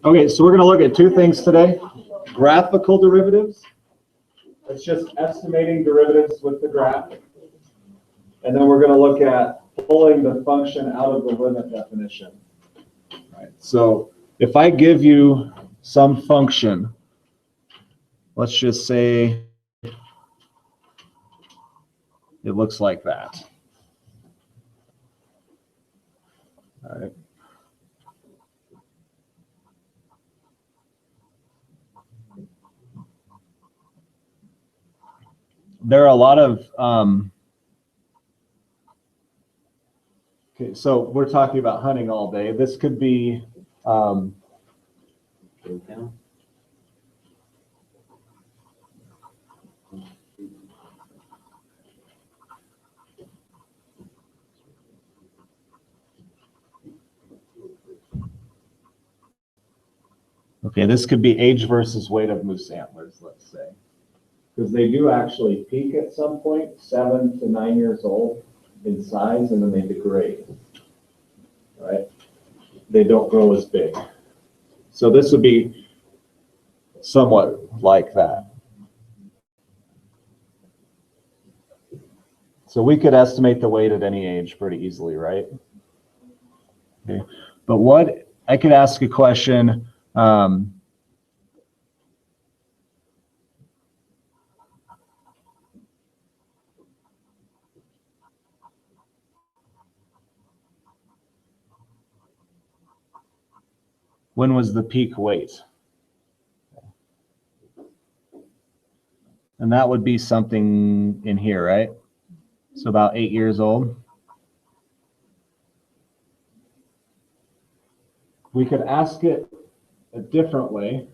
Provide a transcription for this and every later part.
Okay, so we're going to look at two things today. Graphical derivatives. It's just estimating derivatives with the graph. And then we're going to look at pulling the function out of the limit definition. Right. So if I give you some function, let's just say it looks like that. All right. There are a lot of, okay, so we're talking about hunting all day. This could be, okay, this could be age versus weight of moose antlers, let's say. Because they do actually peak at some point, 7 to 9 years old in size, and then they degrade, right? They don't grow as big. So this would be somewhat like that. So we could estimate the weight at any age pretty easily, right? Okay. But what, I could ask a question, when was the peak weight? And that would be something in here, right? So about 8 years old. We could ask it a different way.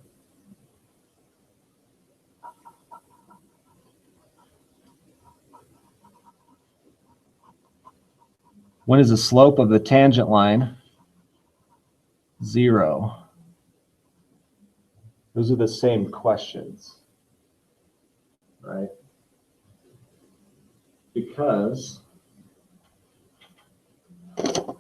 When is the slope of the tangent line 0? Those are the same questions, right? Because the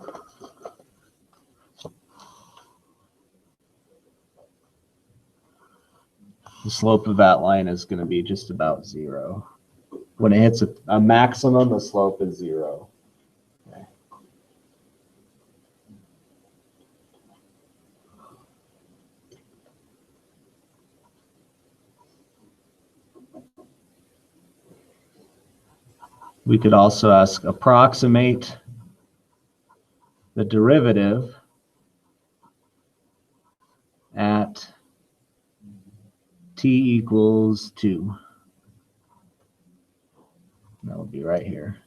slope of that line is going to be just about 0. When it hits a maximum, the slope is 0. Okay. We could also ask approximate the derivative at t equals 2. That would be right here.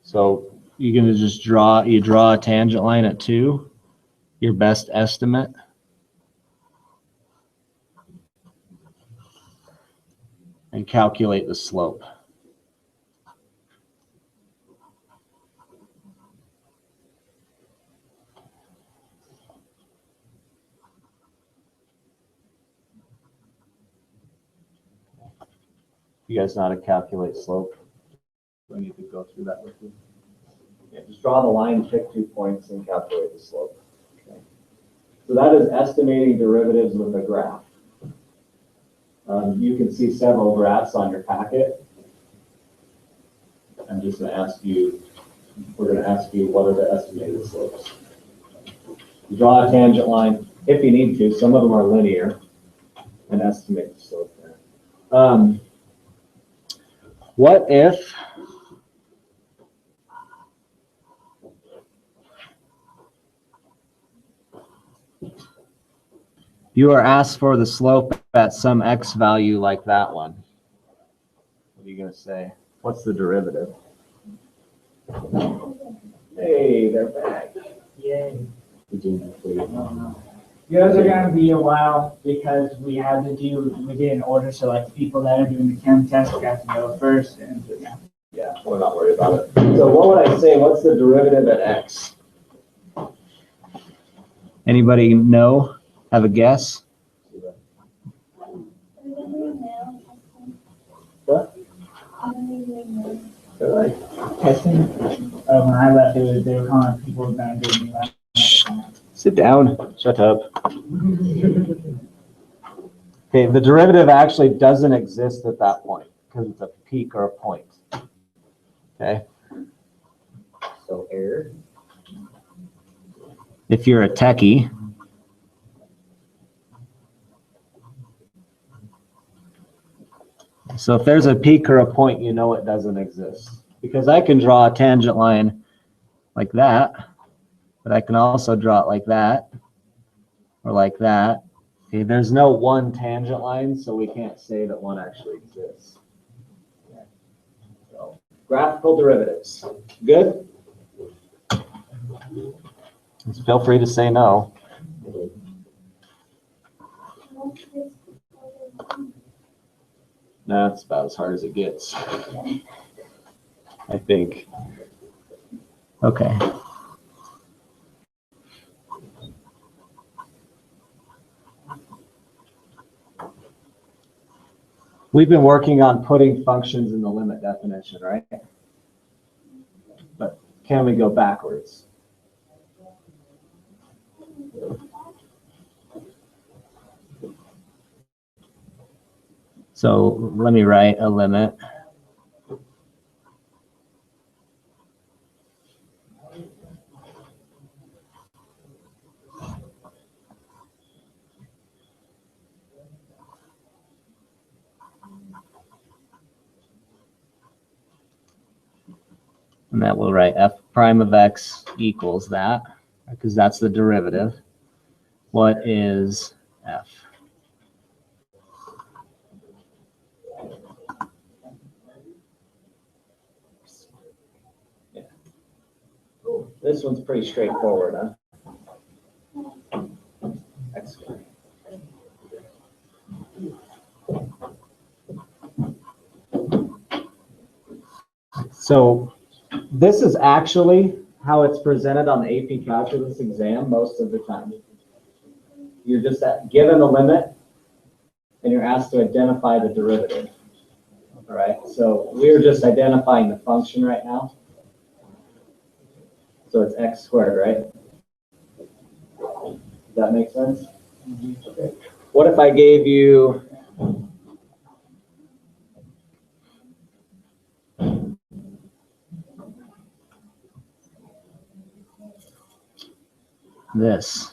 So you're going to just draw a tangent line at 2, your best estimate. And calculate the slope. You guys know how to calculate slope? Do I need to go through that with you? Yeah, just draw the line, pick 2 points, and calculate the slope. Okay. So that is estimating derivatives with a graph. You can see several graphs on your packet. I'm just going to ask you, we're going to ask you what are the estimated slopes. You draw a tangent line if you need to. Some of them are linear, and estimate the slope there. What if you are asked for the slope at some x value like that one? What are you going to say? What's the derivative? Hey, they're back. Yay. Did you complete it? No. Yours are going to be a while because we did an order, so like the people that are doing the chem test got to go first. And yeah, we're not worried about it. So what would I say? What's the derivative at x? Anybody know? Have a guess? What? Testing. When I left, they were calling people going to do me last night. Sit down. Shut up. Okay, the derivative actually doesn't exist at that point because it's a peak or a point. Okay. So error. If you're a techie, so if there's a peak or a point, you know it doesn't exist. Because I can draw a tangent line like that, but I can also draw it like that or like that. Okay, there's no one tangent line, so we can't say that one actually exists. So, graphical derivatives. Good? Feel free to say no. No, that's about as hard as it gets, I think. Okay. We've been working on putting functions in the limit definition, right? But can we go backwards? So let me write a limit. And that will write f prime of x equals that, because that's the derivative. What is f? Yeah. Ooh, this one's pretty straightforward, huh? X squared. So this is actually how it's presented on the AP Calculus exam most of the time. You're just given a limit, and you're asked to identify the derivative. All right, so we're just identifying the function right now. So it's x squared, right? Does that make sense? Okay. What if I gave you this?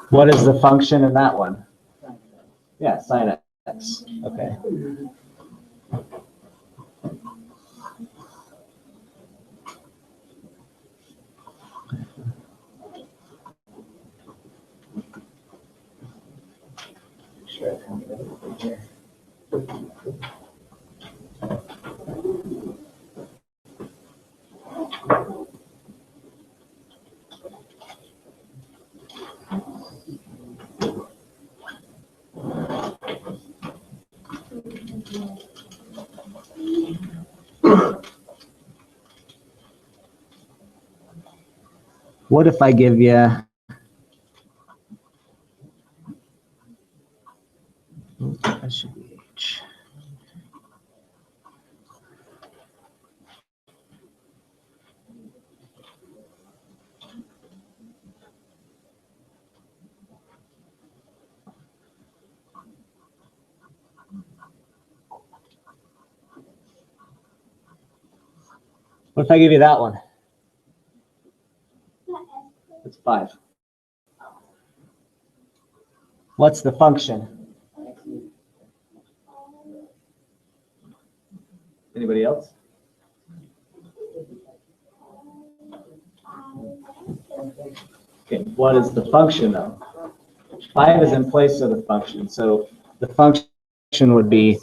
What is the function in that one? Yeah, sine x. Okay. Sure, I come over here. What if I give you that should be h. What if I give you that one? It's 5. What's the function? Anybody else? Okay, what is the function though? 5 is in place of the function, so the function would be,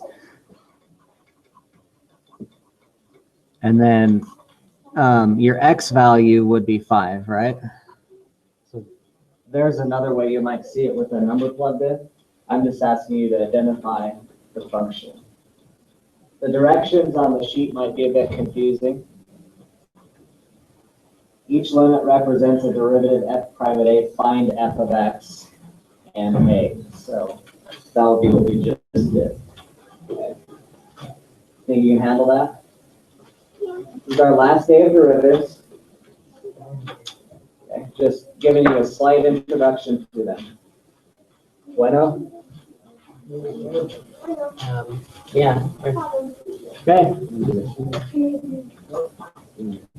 and then your x value would be 5, right? So there's another way you might see it with a number plugged in. I'm just asking you to identify the function. The directions on the sheet might be a bit confusing. Each limit represents a derivative f private a. Find f of x and a. So that would be what we just did. Okay. Think you can handle that? This is our last day of derivatives. Okay. Just giving you a slight introduction to them. Bueno? Yeah. Okay.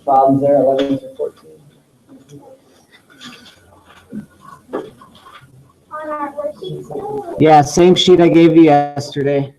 Problems there, 11 through 14. Yeah, same sheet I gave you yesterday.